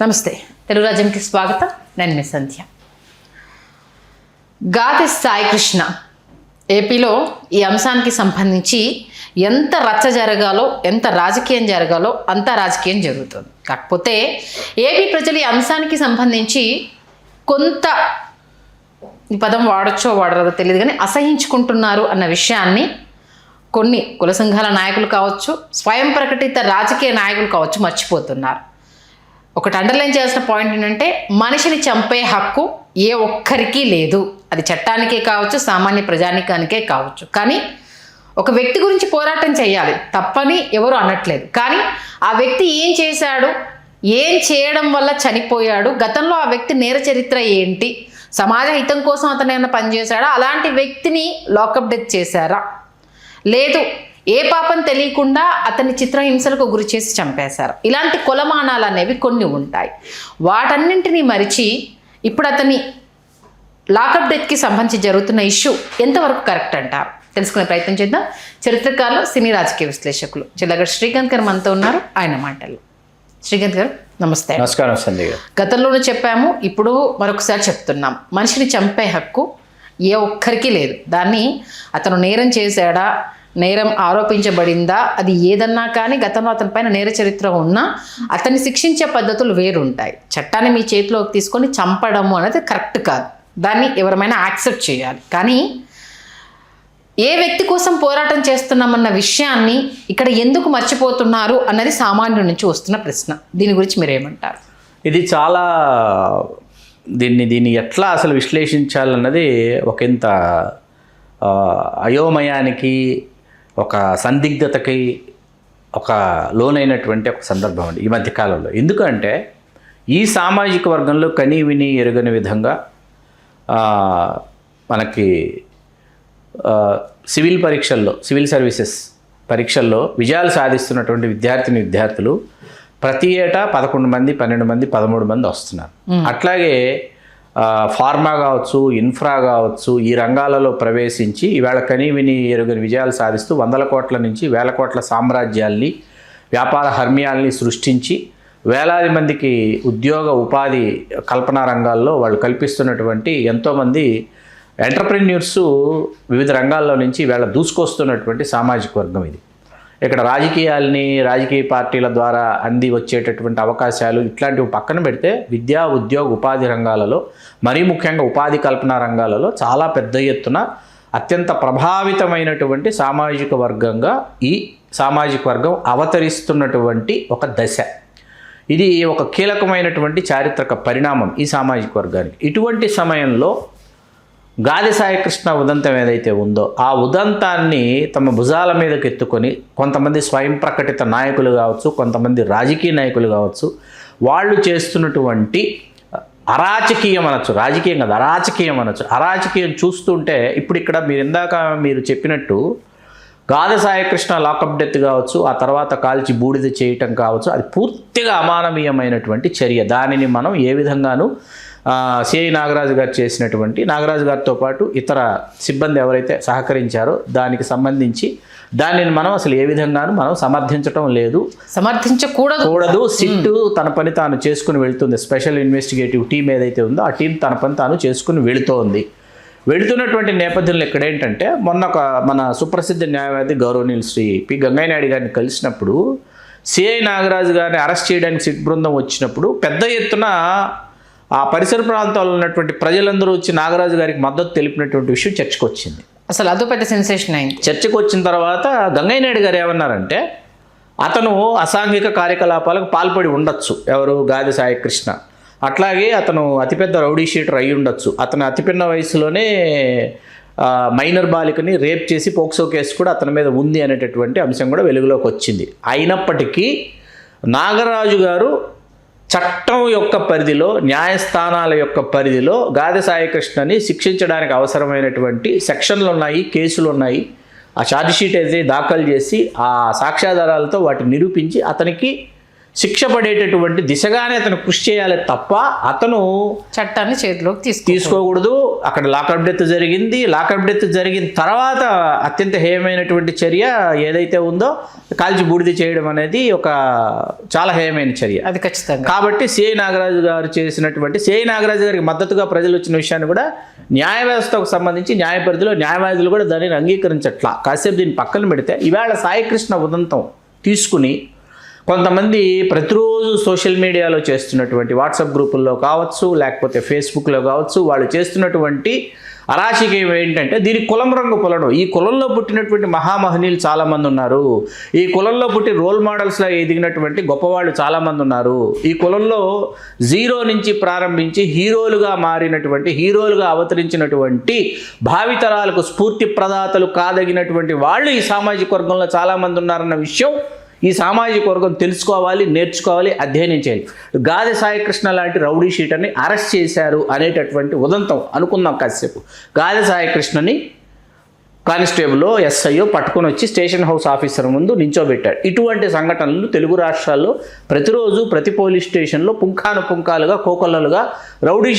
నమస్తే, తెలుగు రాజ్యంకి స్వాగతం. నేను మీ సంధ్య. గాది సాయికృష్ణ ఏపీలో ఈ అంశానికి సంబంధించి ఎంత రచ్చ జరగాలో, ఎంత రాజకీయం జరగాలో అంత రాజకీయం జరుగుతుంది. కాకపోతే ఏపీ ప్రజలు ఈ అంశానికి సంబంధించి కొంత, ఈ పదం వాడచ్చో వాడరదో తెలియదు కానీ, అసహించుకుంటున్నారు అన్న విషయాన్ని కొన్ని కుల సంఘాల నాయకులు కావచ్చు, స్వయం ప్రకటిత రాజకీయ నాయకులు కావచ్చు మర్చిపోతున్నారు. ఒకటి అండర్లైన్ చేయాల్సిన పాయింట్ ఏంటంటే, మనిషిని చంపే హక్కు ఏ ఒక్కరికి లేదు. అది చట్టానికే కావచ్చు, సామాన్య ప్రజానికానికే కావచ్చు. కానీ ఒక వ్యక్తి గురించి పోరాటం చేయాలి, తప్పని ఎవరు అనట్లేదు. కానీ ఆ వ్యక్తి ఏం చేశాడు, ఏం చేయడం వల్ల చనిపోయాడు, గతంలో ఆ వ్యక్తి నేర చరిత్ర ఏంటి, సమాజ హితం కోసం అతను ఏమైనా పనిచేశాడా, అలాంటి వ్యక్తిని లాకప్ డెత్ చేశారా, లేదు ఏ పాపం తెలియకుండా అతని చిత్రహింసలకు గురి చేసి చంపేశారు, ఇలాంటి కొలమానాలు అనేవి కొన్ని ఉంటాయి. వాటన్నింటినీ మరిచి ఇప్పుడు అతని లాకప్ డెత్కి సంబంధించి జరుగుతున్న ఇష్యూ ఎంతవరకు కరెక్ట్ అంటారు తెలుసుకునే ప్రయత్నం చేద్దాం. చరిత్రకారులు, సినీ రాజకీయ విశ్లేషకులు చిల్లగడ్డ శ్రీకాంత్ గారు మనతో ఉన్నారు. ఆయన మాటలు. శ్రీకాంత్ గారు నమస్తే. నమస్కారం సంధ్య గారు. గతంలోనూ చెప్పాము, ఇప్పుడు మరొకసారి చెప్తున్నాం. మనిషిని చంపే హక్కు ఏ ఒక్కరికి లేదు. దాన్ని అతను నేరం చేశాడా, నేరం ఆరోపించబడిందా, అది ఏదన్నా కానీ గతంలో అతని పైన నేర చరిత్ర ఉన్నా అతన్ని శిక్షించే పద్ధతులు వేరుంటాయి. చట్టాన్ని మీ చేతిలోకి తీసుకొని చంపడము అనేది కరెక్ట్ కాదు. దాన్ని ఎవరైనా యాక్సెప్ట్ చేయాలి. కానీ ఏ వ్యక్తి కోసం పోరాటం చేస్తున్నామన్న విషయాన్ని ఇక్కడ ఎందుకు మర్చిపోతున్నారు అన్నది సామాన్యుడి నుంచి వస్తున్న ప్రశ్న. దీని గురించి మీరు ఏమంటారు? ఇది చాలా దీన్ని ఎట్లా అసలు విశ్లేషించాలన్నది ఒకంత అయోమయానికి, ఒక సందిగ్ధతకి ఒక లోనైనటువంటి ఒక సందర్భం అండి ఈ మధ్యకాలంలో. ఎందుకంటే ఈ సామాజిక వర్గంలో కనీ విని ఎరుగని విధంగా మనకి సివిల్ పరీక్షల్లో, సివిల్ సర్వీసెస్ పరీక్షల్లో విజయాలు సాధిస్తున్నటువంటి విద్యార్థులు ప్రతి ఏటా 11 మంది, 12 మంది, 13 మంది వస్తున్నారు. అట్లాగే ఫార్మా కావచ్చు, ఇన్ఫ్రా కావచ్చు, ఈ రంగాలలో ప్రవేశించి ఈవేళ కనీ విని ఎరుగని విజయాలు సాధిస్తూ 100 కోట్ల నుంచి 1000 కోట్ల సామ్రాజ్యాల్ని, వ్యాపార హర్మ్యాల్ని సృష్టించి వేలాది మందికి ఉద్యోగ ఉపాధి కల్పనా రంగాల్లో వాళ్ళు కల్పిస్తున్నటువంటి ఎంతోమంది ఎంటర్ప్రెన్యూర్స్ వివిధ రంగాల్లో నుంచి ఈవేళ దూసుకొస్తున్నటువంటి సామాజిక వర్గం ఇది. ఇక్కడ రాజకీయ పార్టీల ద్వారా అంది వచ్చేటటువంటి అవకాశాలు ఇట్లాంటివి పక్కన పెడితే విద్యా, ఉద్యోగ, ఉపాధి రంగాలలో, మరీ ముఖ్యంగా ఉపాధి కల్పన రంగాలలో చాలా పెద్ద ఎత్తున అత్యంత ప్రభావితమైనటువంటి సామాజిక వర్గంగా ఈ సామాజిక వర్గం అవతరిస్తున్నటువంటి ఒక దశ. ఇది ఒక కీలకమైనటువంటి చారిత్రక పరిణామం ఈ సామాజిక వర్గానికి. ఇటువంటి సమయంలో గాది సాయికృష్ణ ఉదంతం ఏదైతే ఉందో ఆ ఉదంతాన్ని తమ భుజాల మీదకి ఎత్తుకొని కొంతమంది స్వయం ప్రకటిత నాయకులు కావచ్చు, కొంతమంది రాజకీయ నాయకులు కావచ్చు, వాళ్ళు చేస్తున్నటువంటి అరాచకీయం అనొచ్చు, రాజకీయం కాదు అరాచకీయం అనొచ్చు. అరాచకీయం చూస్తుంటే ఇప్పుడు ఇక్కడ మీరు చెప్పినట్టు గాది సాయికృష్ణ లాకప్ డెత్ కావచ్చు, ఆ తర్వాత కాల్చి బూడిద చేయటం కావచ్చు, అది పూర్తిగా అమానవీయమైనటువంటి చర్య. దానిని మనం ఏ విధంగానూ సిఐ నాగరాజు గారు చేసినటువంటి, నాగరాజు గారితో పాటు ఇతర సిబ్బంది ఎవరైతే సహకరించారో దానికి సంబంధించి దానిని మనం అసలు ఏ విధంగానూ మనం సమర్థించటం లేదు, సమర్థించకూడదు. సిట్ తన పని తాను చేసుకుని వెళ్తుంది. స్పెషల్ ఇన్వెస్టిగేటివ్ టీం ఏదైతే ఉందో ఆ టీం తన పని తాను చేసుకుని వెళుతున్నటువంటి నేపథ్యంలో ఇక్కడ ఏంటంటే, మన సుప్రసిద్ధ న్యాయవాది గౌరవనీయులు శ్రీ పి గంగయ్య నాయుడు గారిని కలిసినప్పుడు, సిఐ నాగరాజు గారిని అరెస్ట్ చేయడానికి సిట్ బృందం వచ్చినప్పుడు పెద్ద ఎత్తున ఆ పరిసర ప్రాంతాల్లో ఉన్నటువంటి ప్రజలందరూ వచ్చి నాగరాజు గారికి మద్దతు తెలిపినటువంటి విషయం చర్చకు వచ్చింది. అసలు అదో పెద్ద సెన్సేషన్ అయింది. చర్చకు వచ్చిన తర్వాత గంగయ్య నాయుడు గారు ఏమన్నారంటే, అతను అసాంఘిక కార్యకలాపాలకు పాల్పడి ఉండొచ్చు, ఎవరు, గాది సాయికృష్ణ. అట్లాగే అతను అతిపెద్ద రౌడీ షీటర్ అయి ఉండొచ్చు. అతను అతిపిన్న వయసులోనే మైనర్ బాలికని రేప్ చేసి పోక్సో కేసు కూడా అతని మీద ఉంది అనేటటువంటి అంశం కూడా వెలుగులోకి వచ్చింది. అయినప్పటికీ నాగరాజు గారు చట్టం యొక్క పరిధిలో, న్యాయస్థానాల యొక్క పరిధిలో గాది సాయికృష్ణని శిక్షించడానికి అవసరమైనటువంటి సెక్షన్లు ఉన్నాయి, కేసులు ఉన్నాయి. ఆ ఛార్జ్షీట్ అయితే దాఖలు చేసి ఆ సాక్ష్యాధారాలతో వాటిని నిరూపించి అతనికి శిక్ష పడేటటువంటి దిశగానే అతను కృషి చేయాలి తప్ప అతను చట్టాన్ని చేతిలోకి తీసుకోకూడదు. అక్కడ లాకప్ డెత్ జరిగింది. లాకప్ డెత్ జరిగిన తర్వాత అత్యంత హేయమైనటువంటి చర్య ఏదైతే ఉందో కాల్చి బూడిద చేయడం అనేది ఒక చాలా హేయమైన చర్య. అది ఖచ్చితంగా. కాబట్టి సిఐ నాగరాజు గారు చేసినటువంటి సిఐ నాగరాజు గారికి మద్దతుగా ప్రజలు వచ్చిన విషయాన్ని కూడా న్యాయ వ్యవస్థకు సంబంధించి న్యాయ పరిధిలో న్యాయవాదులు కూడా దానిని అంగీకరించట్లా. కాసేపు దీన్ని పక్కన పెడితే ఇవాళ సాయికృష్ణ ఉదంతం తీసుకుని కొంతమంది ప్రతిరోజు సోషల్ మీడియాలో చేస్తున్నటువంటి వాట్సాప్ గ్రూపుల్లో కావచ్చు, లేకపోతే ఫేస్బుక్లో కావచ్చు, వాళ్ళు చేస్తున్నటువంటి అరాచకం ఏంటంటే దీనికి కులం రంగు పొలడం. ఈ కులంలో పుట్టినటువంటి మహామహనీయులు చాలామంది ఉన్నారు. ఈ కులంలో పుట్టి రోల్ మోడల్స్లో ఎదిగినటువంటి గొప్పవాళ్ళు చాలామంది ఉన్నారు. ఈ కులంలో జీరో నుంచి ప్రారంభించి హీరోలుగా మారినటువంటి, హీరోలుగా అవతరించినటువంటి భావితరాలకు స్ఫూర్తి ప్రదాతలు కాదగినటువంటి వాళ్ళు ఈ సామాజిక వర్గంలో చాలామంది ఉన్నారన్న విషయం ఈ సామాజిక వర్గం తెలుసుకోవాలి, నేర్చుకోవాలి, అధ్యయనం చేయాలి. గాదె సాయికృష్ణ లాంటి రౌడీ షీటర్ని అరెస్ట్ చేశారు అనేటటువంటి ఉదంతం అనుకుందాం కాసేపు. గాదె సాయికృష్ణని కానిస్టేబుల్ ఎస్ఐయో పట్టుకొని వచ్చి స్టేషన్ హౌస్ ఆఫీసర్ ముందు నించోబెట్టాడు. ఇటువంటి సంఘటనలు తెలుగు రాష్ట్రాల్లో ప్రతిరోజు ప్రతి పోలీస్ స్టేషన్లో పుంఖాలుగా కోకొల్లలుగా రౌడీ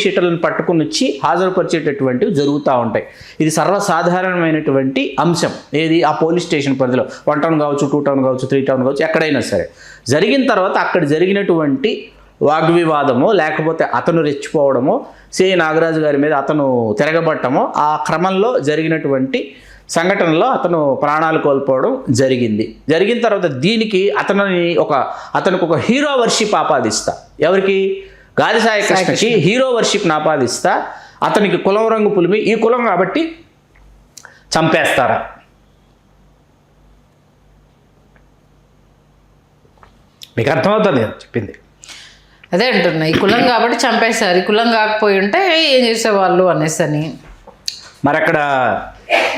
షీటర్లను పట్టుకుని వచ్చి హాజరుపరిచేటటువంటివి జరుగుతూ ఉంటాయి. ఇది సర్వసాధారణమైనటువంటి అంశం. ఏది ఆ పోలీస్ స్టేషన్ పరిధిలో 1 టౌన్ కావచ్చు, 2 టౌన్ కావచ్చు, 3 టౌన్ కావచ్చు, ఎక్కడైనా సరే జరిగిన తర్వాత అక్కడ జరిగినటువంటి వాగ్వివాదమో లేకపోతే అతను రెచ్చిపోవడమో, సిఐ నాగరాజు గారి మీద అతను తిరగబట్టమో, ఆ క్రమంలో జరిగినటువంటి సంఘటనలో అతను ప్రాణాలు కోల్పోవడం జరిగింది. జరిగిన తర్వాత దీనికి అతనికి ఒక హీరో వర్షిప్ ఆపాదిస్తా. ఎవరికి? గాదె సాయికృష్ణకి హీరో వర్షిప్ ఆపాదిస్తా. అతనికి కులం రంగు పులిమి, ఈ కులం కాబట్టి చంపేస్తారా? మీకు అర్థమవుతుంది కదా చెప్పింది? అదే అంటున్నా, ఈ కులం కాబట్టి చంపేశారు, ఈ కులం కాకపోయి ఉంటే ఏం చేసేవాళ్ళు అనేసని. మరి అక్కడ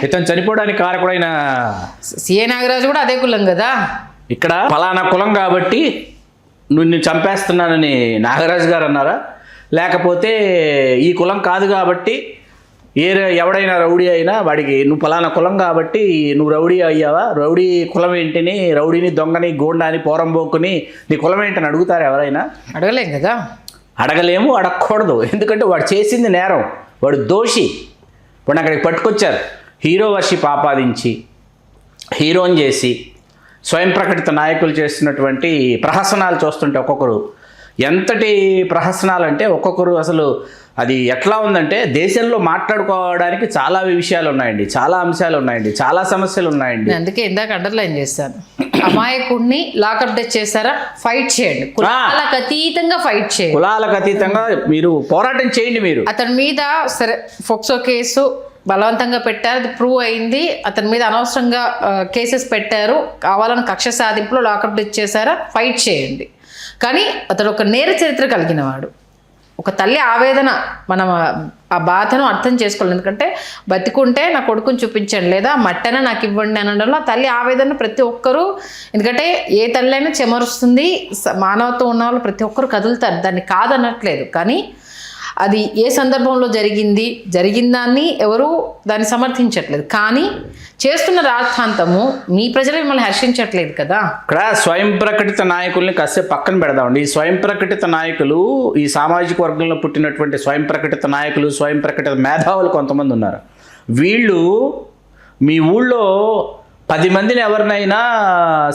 ఇతను చనిపోవడానికి కారకుడైన సిఐ నాగరాజు కూడా అదే కులం కదా. ఇక్కడ ఫలానా కులం కాబట్టి నిన్ను చంపేస్తున్నానని నాగరాజు గారు అన్నారా? లేకపోతే ఈ కులం కాదు కాబట్టి ఎవడైనా రౌడీ అయినా వాడికి నువ్వు ఫలానా కులం కాబట్టి నువ్వు రౌడీ అయ్యావా, రౌడీ కులం ఏంటిని, రౌడీని, దొంగని, గోండాని, పోరంబోకుని నీ కులం ఏంటని అడుగుతారు ఎవరైనా? అడగలేం కదా. అడగలేము, అడగకూడదు. ఎందుకంటే వాడు చేసింది నేరం, వాడు దోషి. వాడిని అక్కడికి పట్టుకొచ్చారు. హీరో వర్షిప్ ఆపాదించి హీరోని చేసి స్వయం ప్రకటిత నాయకులు చేస్తున్నటువంటి ప్రహసనాలు చూస్తుంటే ఒక్కొక్కరు ఎంతటి ప్రహసనాలు అంటే ఒక్కొక్కరు అసలు అది ఎట్లా ఉందంటే దేశంలో మాట్లాడుకోవడానికి చాలా విషయాలు ఉన్నాయండి, చాలా అంశాలు ఉన్నాయండి, చాలా సమస్యలు ఉన్నాయండి. అందుకే ఇందాక అండర్లైన్ చేశాను, అమాయకుడిని లాకప్ డెత్ చేశారా, ఫైట్ చేయండి, కులాలకు అతీతంగా ఫైట్ చేయండి, కులాలకు అతీతంగా మీరు పోరాటం చేయండి. మీరు అతని మీద సరే ఫోక్సో కేసు బలవంతంగా పెట్టారు, అది ప్రూవ్ అయింది, అతని మీద అనవసరంగా కేసెస్ పెట్టారు, కావాలని కక్ష సాధింపులో లాకప్ డెత్ చేశారా, ఫైట్ చేయండి. కానీ అతడు ఒక నేర చరిత్ర కలిగిన వాడు. ఒక తల్లి ఆవేదన, మనం ఆ బాధను అర్థం చేసుకోవాలి. ఎందుకంటే బతికుంటే నా కొడుకుని చూపించండి, లేదా మట్టైనా నాకు ఇవ్వండి అనడంలో ఆ తల్లి ఆవేదన ప్రతి ఒక్కరూ, ఎందుకంటే ఏ తల్లి అయినా చెమరుస్తుంది, మానవత్వం ఉన్న వాళ్ళు ప్రతి ఒక్కరు కదులుతారు, దాన్ని కాదనట్లేదు. కానీ అది ఏ సందర్భంలో జరిగిందాన్ని ఎవరు దాన్ని సమర్థించట్లేదు. కానీ చేస్తున్న రాద్ధాంతము మీ ప్రజలు మిమ్మల్ని హర్షించట్లేదు కదా. ఇక్కడ స్వయం ప్రకటిత నాయకుల్ని కాసేపు పక్కన పెడదామండి. ఈ స్వయం ప్రకటిత నాయకులు, ఈ సామాజిక వర్గంలో పుట్టినటువంటి స్వయం ప్రకటిత నాయకులు, స్వయం ప్రకటిత మేధావులు కొంతమంది ఉన్నారు. వీళ్ళు మీ ఊళ్ళో 10 మందిని ఎవరినైనా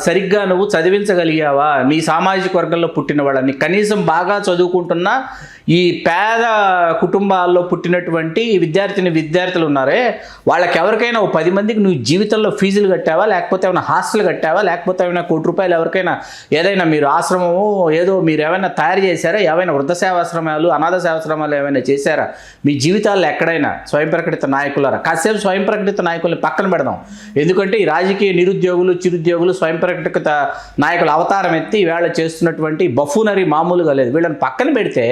సరిగ్గా నువ్వు చదివించగలిగావా? నీ సామాజిక వర్గంలో పుట్టిన వాళ్ళని, కనీసం బాగా చదువుకుంటున్న ఈ పేద కుటుంబాల్లో పుట్టినటువంటి విద్యార్థులు ఉన్నారే, వాళ్ళకి ఎవరికైనా 10 మందికి నువ్వు జీవితంలో ఫీజులు కట్టావా, లేకపోతే ఏమైనా హాస్టల్ కట్టావా, లేకపోతే ఏమైనా ₹1 ఎవరికైనా ఏదైనా మీరు ఆశ్రమము ఏదో మీరు ఏమైనా తయారు చేశారా? ఏమైనా వృద్ధ సేవాశ్రమాలు, అనాథ సేవాశ్రమాలు ఏమైనా చేశారా మీ జీవితాల్లో ఎక్కడైనా? స్వయం ప్రకటిత నాయకులారా, కాసేపు స్వయం ప్రకటిత నాయకుల్ని పక్కన పెడదాం. ఎందుకంటే ఈ రాజకీయ నిరుద్యోగులు, చిరుద్యోగులు స్వయం ప్రకటిత నాయకుల అవతారం ఎత్తి ఈవేళ చేస్తున్నటువంటి బఫూనరీ మామూలుగా లేదు. వీళ్ళని పక్కన పెడితే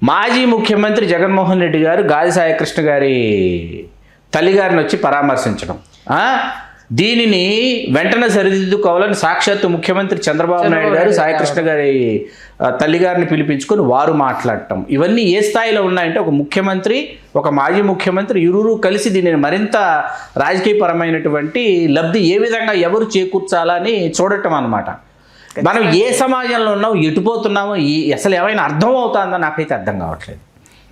మాజీ ముఖ్యమంత్రి జగన్మోహన్ రెడ్డి గారు గాదె సాయికృష్ణ గారి తల్లిగారిని వచ్చి పరామర్శించడం, దీనిని వెంటనే సరిదిద్దుకోవాలని సాక్షాత్తు ముఖ్యమంత్రి చంద్రబాబు నాయుడు గారు సాయికృష్ణ గారి తల్లిగారిని పిలిపించుకొని వారు మాట్లాడటం, ఇవన్నీ ఏ స్థాయిలో ఉన్నాయంటే ఒక ముఖ్యమంత్రి, ఒక మాజీ ముఖ్యమంత్రి ఇరువురు కలిసి దీనిని మరింత రాజకీయపరమైనటువంటి లబ్ధి ఏ విధంగా ఎవరు చేకూర్చాలని చూడటం అన్నమాట. డిస్కస్. మనం ఏ సమాజంలో ఉన్నాం, ఎటుపోతున్నామో అసలు ఏమైనా అర్థం అవుతుందో నాకైతే అర్థం కావట్లేదు.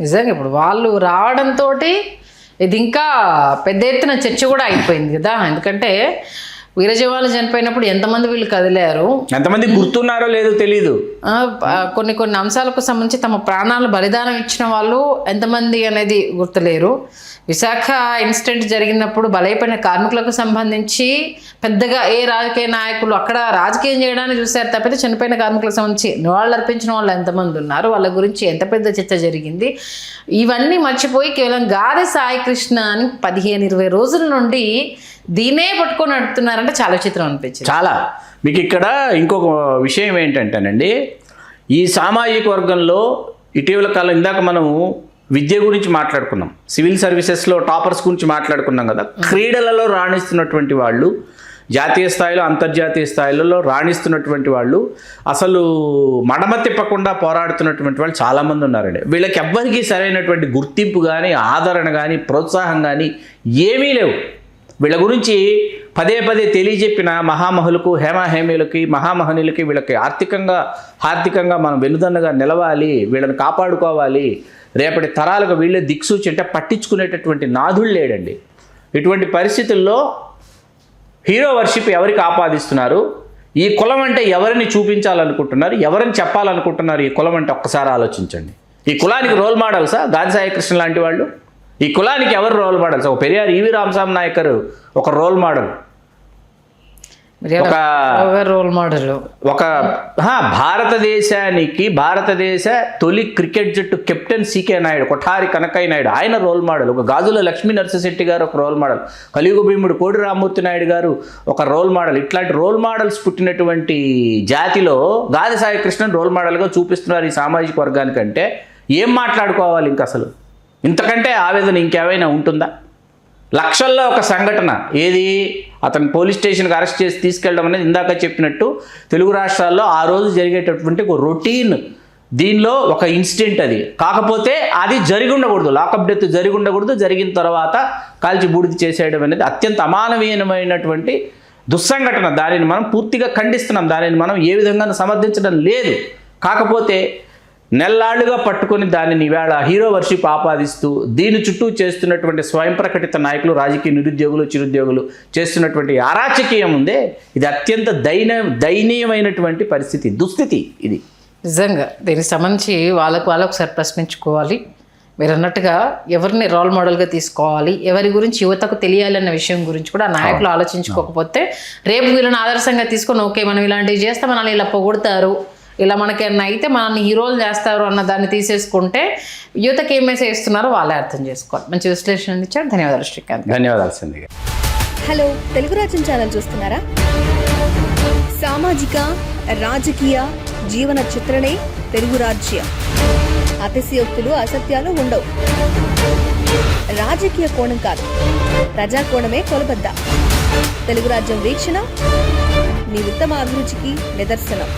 నిజంగా ఇప్పుడు వాళ్ళు రావడంతో ఇది ఇంకా పెద్ద ఎత్తున చర్చ కూడా అయిపోయింది కదా. ఎందుకంటే వీరజవాన్లు చనిపోయినప్పుడు ఎంతమంది వీళ్ళు కదిలారు, ఎంతమంది గుర్తున్నారో లేదో తెలీదు. కొన్ని అంశాలకు సంబంధించి తమ ప్రాణాలు బలిదానం ఇచ్చిన వాళ్ళు ఎంతమంది అనేది గుర్తులేరు. విశాఖ ఇన్సిడెంట్ జరిగినప్పుడు బలైపోయిన కార్మికులకు సంబంధించి పెద్దగా ఏ రాజకీయ నాయకులు అక్కడ రాజకీయం చేయడానికి చూశారు తప్పితే చనిపోయిన కార్మికులకు సంబంధించి నివాళులు అర్పించిన వాళ్ళు ఎంతమంది ఉన్నారు, వాళ్ళ గురించి ఎంత పెద్ద చర్చ జరిగింది, ఇవన్నీ మర్చిపోయి కేవలం గాదె సాయి కృష్ణ అని 15-20 రోజుల నుండి దీనే పట్టుకొని నడుపుతున్నారంటే చాలా విచిత్రం అనిపించింది. చాలా. మీకు ఇక్కడ ఇంకొక విషయం ఏంటంటేనండి, ఈ సామాజిక వర్గంలో ఇటీవల కాలం ఇందాక మనము విద్య గురించి మాట్లాడుకున్నాం, సివిల్ సర్వీసెస్లో టాపర్స్ గురించి మాట్లాడుకున్నాం కదా. క్రీడలలో రాణిస్తున్నటువంటి వాళ్ళు, జాతీయ స్థాయిలో అంతర్జాతీయ స్థాయిలలో రాణిస్తున్నటువంటి వాళ్ళు, అసలు మడమ తిప్పకుండా పోరాడుతున్నటువంటి వాళ్ళు చాలామంది ఉన్నారండి. వీళ్ళకి ఎవ్వరికీ సరైనటువంటి గుర్తింపు కానీ, ఆదరణ కానీ, ప్రోత్సాహం కానీ ఏమీ లేవు. వీళ్ళ గురించి పదే పదే తెలియజెప్పిన మహామహులకు, హేమహేమీలకి, మహామహనీయులకి వీళ్ళకి ఆర్థికంగా మనం వెనుదన్నగా నిలవాలి, వీళ్ళని కాపాడుకోవాలి, రేపటి తరాలకు వీళ్ళే దిక్సూచి అంటే పట్టించుకునేటటువంటి నాథుడు లేడండి. ఇటువంటి పరిస్థితుల్లో హీరో వర్షిప్ ఎవరికి ఆపాదిస్తున్నారు, ఈ కులం అంటే ఎవరిని చూపించాలనుకుంటున్నారు, ఎవరిని చెప్పాలనుకుంటున్నారు ఈ కులం అంటే ఒక్కసారి ఆలోచించండి. ఈ కులానికి రోల్ మోడల్సా గాంధీ సాయికృష్ణ లాంటి వాళ్ళు? ఈ కులానికి ఎవరు రోల్ మోడల్స్? ఒక పెరియార్ ఈవి రామస్వామి నాయకర్ ఒక రోల్ మోడల్, రోల్ మోడల్. ఒక భారతదేశ తొలి క్రికెట్ జట్టు కెప్టెన్ సికే నాయుడు, కొఠారి కనకయ్య నాయుడు, ఆయన రోల్ మోడల్. ఒక గాజుల లక్ష్మీ నరసింహశెట్టి గారు ఒక రోల్ మోడల్, కలియుగ భీముడు కోడి రామ్మూర్తి నాయుడు గారు ఒక రోల్ మోడల్. ఇట్లాంటి రోల్ మోడల్స్ పుట్టినటువంటి జాతిలో గాది సాయి కృష్ణన్ రోల్ మోడల్గా చూపిస్తున్నారు ఈ సామాజిక వర్గానికంటే ఏం మాట్లాడుకోవాలి ఇంకా అసలు? ఇంతకంటే ఆవేదన ఇంకేమైనా ఉంటుందా? లక్షల్లో ఒక సంఘటన ఏది, అతను పోలీస్ స్టేషన్కి అరెస్ట్ చేసి తీసుకెళ్ళడం అనేది ఇందాక చెప్పినట్టు తెలుగు రాష్ట్రాల్లో ఆ రోజు జరిగేటటువంటి ఒక రొటీన్, దీనిలో ఒక ఇన్సిడెంట్ అది. కాకపోతే అది జరిగి ఉండకూడదు, లాకప్ డెత్ జరిగి ఉండకూడదు, జరిగిన తర్వాత కాల్చి బూడిద చేసేయడం అనేది అత్యంత అమానవీయమైనటువంటి దుస్సంఘటన. దానిని మనం పూర్తిగా ఖండిస్తున్నాం, దానిని మనం ఏ విధంగా సమర్థించడం లేదు. కాకపోతే నెల్లాళ్లుగా పట్టుకొని దానిని ఇవాళ హీరో వర్షిప్ ఆపాదిస్తూ దీని చుట్టూ చేస్తున్నటువంటి స్వయం ప్రకటిత నాయకులు, రాజకీయ నిరుద్యోగులు, చిరుద్యోగులు చేస్తున్నటువంటి అరాచకీయం ఉందే, ఇది అత్యంత దయనీయమైనటువంటి పరిస్థితి, దుస్థితి ఇది. నిజంగా దీనికి సంబంధించి వాళ్ళకు ఒకసారి ప్రశ్నించుకోవాలి. మీరు అన్నట్టుగా ఎవరిని రోల్ మోడల్గా తీసుకోవాలి, ఎవరి గురించి యువతకు తెలియాలన్న విషయం గురించి కూడా నాయకులు ఆలోచించుకోకపోతే రేపు వీళ్ళని ఆదర్శంగా తీసుకొని ఓకే మనం ఇలాంటివి చేస్తే మనల్ని ఇలా పొగుడతారు, ఇలా మనకేమన్నా అయితే మనల్ని హీరోలు చేస్తారు అన్న దాన్ని తీసేసుకుంటే యువతకి ఏం మెసేజ్ ఇస్తున్నారో వాళ్ళే అర్థం చేసుకోవాలి. మంచి విశ్లేషణ ఇచ్చారు. ధన్యవాదాలు శ్రీకాంత్. ధన్యవాదాలు సంధ్య. హలో, తెలుగు రాజ్యం ఛానల్ చూస్తున్నారా? సామాజిక, రాజకీయ, జీవన చిత్రణే తెలుగు రాజ్యం. అతిశయోక్తులు, అసత్యాలు ఉండవు. రాజకీయ కోణం కాదు, ప్రజా కోణమే కొలబద్ద. తెలుగు రాజ్యం వీక్షణ మీ ఉత్తమ అభిరుచికి నిదర్శనం.